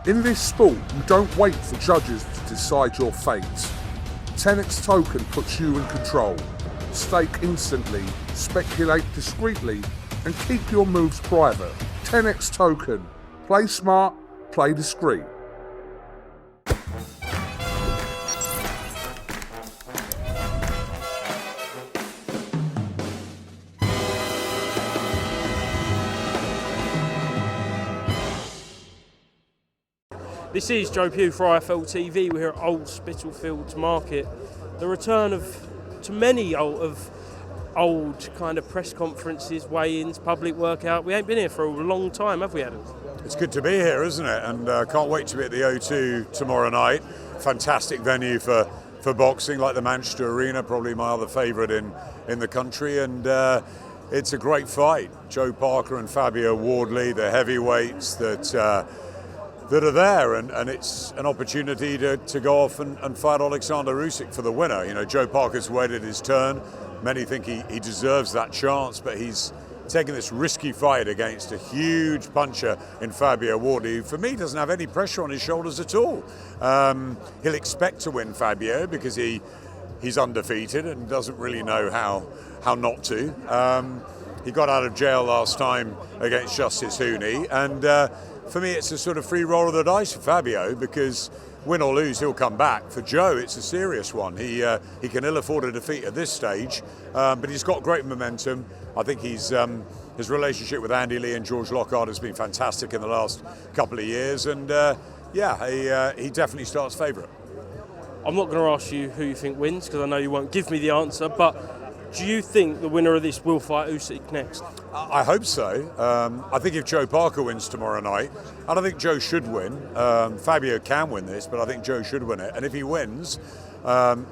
In this sport, you don't wait for judges to decide your fate. TenexToken puts you in control. Stake instantly, speculate discreetly, and keep your moves private. TenexToken. Play smart, play discreet. This is Joe Pugh for IFLTV. We're here at Old Spitalfields Market. The return to many of old kind of press conferences, weigh-ins, public workout. We ain't been here for a long time, have we, Adam? It's good to be here, isn't it? And can't wait to be at the O2 tomorrow night. Fantastic venue for boxing, like the Manchester Arena, probably my other favourite in the country. And it's a great fight. Joe Parker and Parker-Wardley, the heavyweights that are there, and it's an opportunity to go off and fight Alexander Usyk for the winner. You know, Joe Parker's waited his turn. Many think he deserves that chance, but he's taking this risky fight against a huge puncher in Parker-Wardley, who for me doesn't have any pressure on his shoulders at all. He'll expect to win Fabio because he's undefeated and doesn't really know how not to. He got out of jail last time against Justice Hooney, and for me, it's a sort of free roll of the dice for Fabio, because win or lose, he'll come back. For Joe, it's a serious one. He can ill afford a defeat at this stage, but he's got great momentum. I think his relationship with Andy Lee and George Lockhart has been fantastic in the last couple of years, and he definitely starts favourite. I'm not going to ask you who you think wins, because I know you won't give me the answer, but do you think the winner of this will fight Usyk next? I hope so. I think if Joe Parker wins tomorrow night, I don't think Joe should win. Fabio can win this, but I think Joe should win it. And if he wins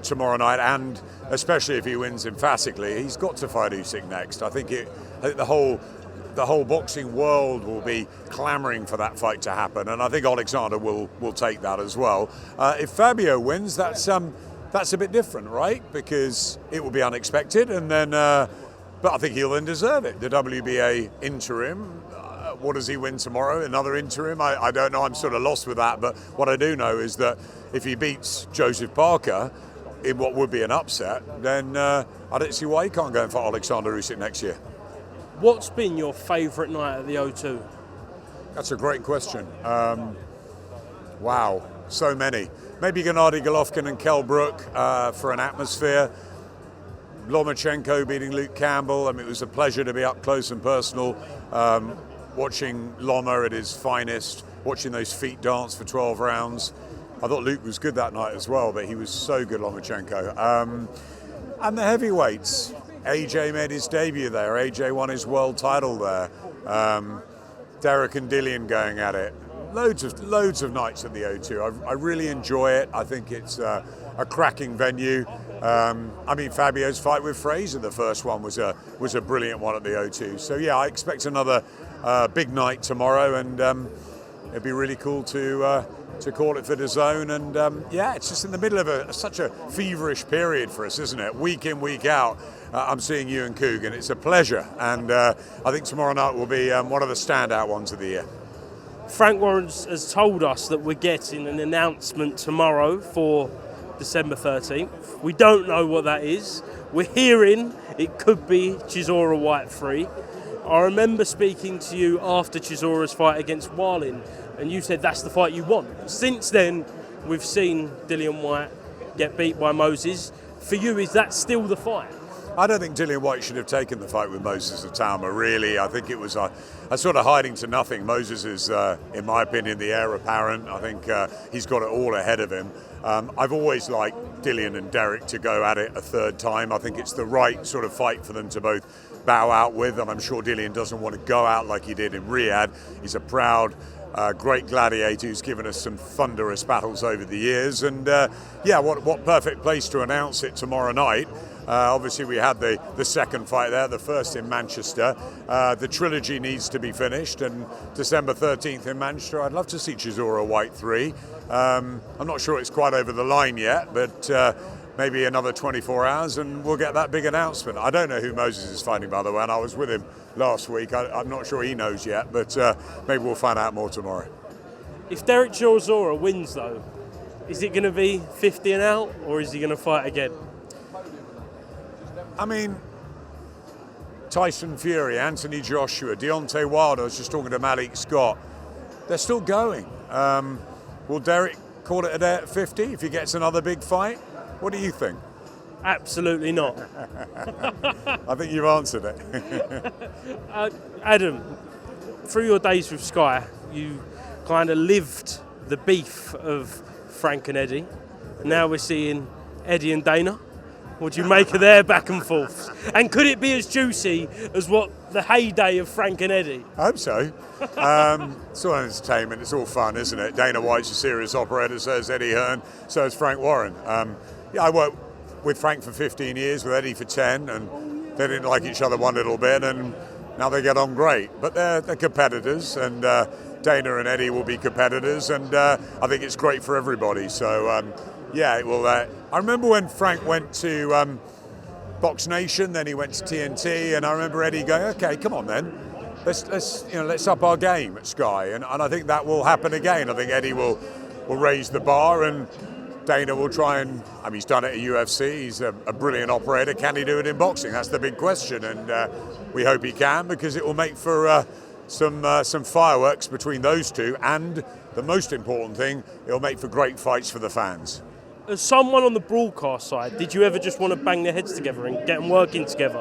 tomorrow night, and especially if he wins emphatically, he's got to fight Usyk next. I think the whole boxing world will be clamouring for that fight to happen, and I think Alexander will take that as well. If Fabio wins, that's a bit different, right? Because it will be unexpected, and then, but I think he'll then deserve it. The WBA interim, what does he win tomorrow? Another interim? I don't know, I'm sort of lost with that, but what I do know is that if he beats Joseph Parker in what would be an upset, then I don't see why he can't go and fight Alexander Usyk next year. What's been your favourite night at the O2? That's a great question. Wow, so many. Maybe Gennady Golovkin and Kell Brook for an atmosphere. Lomachenko beating Luke Campbell. I mean, it was a pleasure to be up close and personal, watching Loma at his finest, watching those feet dance for 12 rounds. I thought Luke was good that night as well, but he was so good, Lomachenko. And the heavyweights. AJ made his debut there. AJ won his world title there. Derek and Dillian going at it. Loads of nights at the O2. I really enjoy it. I think it's a cracking venue. I mean, Fabio's fight with Fraser, the first one, was a brilliant one at the O2. So yeah, I expect another big night tomorrow, and it'd be really cool to call it for the zone. And yeah, it's just in the middle of such a feverish period for us, isn't it? Week in, week out. I'm seeing you and Coogan. It's a pleasure, and I think tomorrow night will be one of the standout ones of the year. Frank Warren has told us that we're getting an announcement tomorrow for December 13th. We don't know what that is. We're hearing it could be Chisora Whyte 3. I remember speaking to you after Chisora's fight against Wallin, and you said that's the fight you want. Since then, we've seen Dillian Whyte get beat by Moses. For you, is that still the fight? I don't think Dillian Whyte should have taken the fight with Moses Atama, really. I think it was a sort of hiding to nothing. Moses is, in my opinion, the heir apparent. I think he's got it all ahead of him. I've always liked Dillian and Derek to go at it a third time. I think it's the right sort of fight for them to both bow out with, and I'm sure Dillian doesn't want to go out like he did in Riyadh. He's a proud, great gladiator who's given us some thunderous battles over the years, and yeah, what perfect place to announce it tomorrow night. Obviously we had the second fight there, the first in Manchester. The trilogy needs to be finished, and December 13th in Manchester, I'd love to see Chisora Whyte 3. I'm not sure it's quite over the line yet, but maybe another 24 hours and we'll get that big announcement. I don't know who Moses is fighting, by the way, and I was with him last week. I'm not sure he knows yet, but maybe we'll find out more tomorrow. If Derek Chisora wins, though, is it going to be 50 and out, or is he going to fight again? I mean, Tyson Fury, Anthony Joshua, Deontay Wilder, I was just talking to Malik Scott, they're still going. Will Derek call it a day at 50 if he gets another big fight? What do you think? Absolutely not. I think you've answered it. Adam, through your days with Sky, you kind of lived the beef of Frank and Eddie. Now we're seeing Eddie and Dana. What do you make of their back and forth? And could it be as juicy as what the heyday of Frank and Eddie? I hope so. It's all entertainment, it's all fun, isn't it? Dana White's a serious operator, so is Eddie Hearn, so is Frank Warren. I worked with Frank for 15 years, with Eddie for 10, and they didn't like each other one little bit, and now they get on great. But they're competitors, and Dana and Eddie will be competitors, and I think it's great for everybody. So, it will. I remember when Frank went to Box Nation, then he went to TNT, and I remember Eddie going, "Okay, come on then, let's up our game at Sky," and I think that will happen again. I think Eddie will raise the bar, and Dana will try and, he's done it at UFC, he's a brilliant operator. Can he do it in boxing? That's the big question, and we hope he can, because it will make for some fireworks between those two, and the most important thing, it will make for great fights for the fans. As someone on the broadcast side, did you ever just want to bang their heads together and get them working together?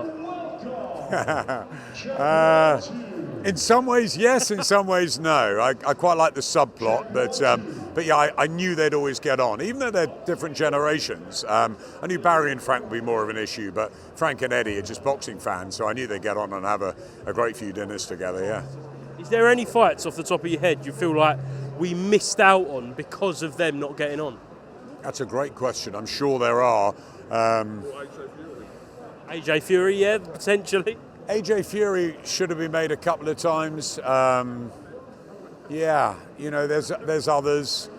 In some ways, yes. In some ways, no. I quite like the subplot, but yeah, I knew they'd always get on, even though they're different generations. I knew Barry and Frank would be more of an issue, but Frank and Eddie are just boxing fans, so I knew they'd get on and have a great few dinners together. Yeah. Is there any fights off the top of your head you feel like we missed out on because of them not getting on? That's a great question. I'm sure there are. AJ Fury, yeah, potentially. AJ Fury should have been made a couple of times. There's others.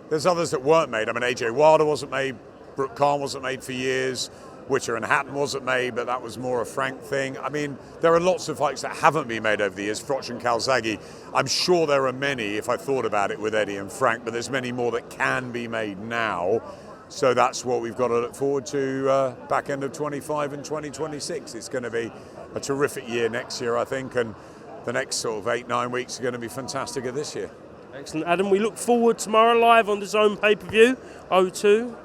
There's others that weren't made. AJ Wilder wasn't made. Brooke Khan wasn't made for years. Witter and Hatton wasn't made, but that was more a Frank thing. There are lots of fights that haven't been made over the years. Froch and Calzaghe. I'm sure there are many, if I thought about it, with Eddie and Frank, but there's many more that can be made now. So that's what we've got to look forward to back end of 25 and 2026. It's going to be a terrific year next year, I think, and the next sort of 8-9 weeks are going to be fantastic of this year. Excellent, Adam. We look forward tomorrow live on the Zone pay-per-view, 02.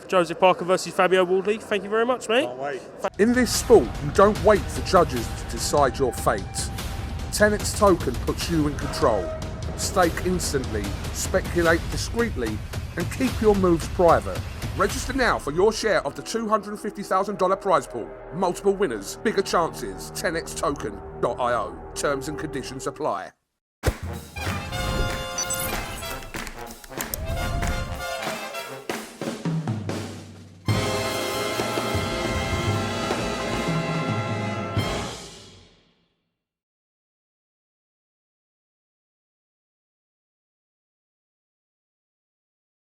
Joseph Parker versus Parker-Wardley. Thank you very much, mate. Can't wait. In this sport, you don't wait for judges to decide your fate. TenexToken puts you in control. Stake instantly, speculate discreetly, and keep your moves private. Register now for your share of the $250,000 prize pool. Multiple winners, bigger chances. TenexToken.io. Terms and conditions apply.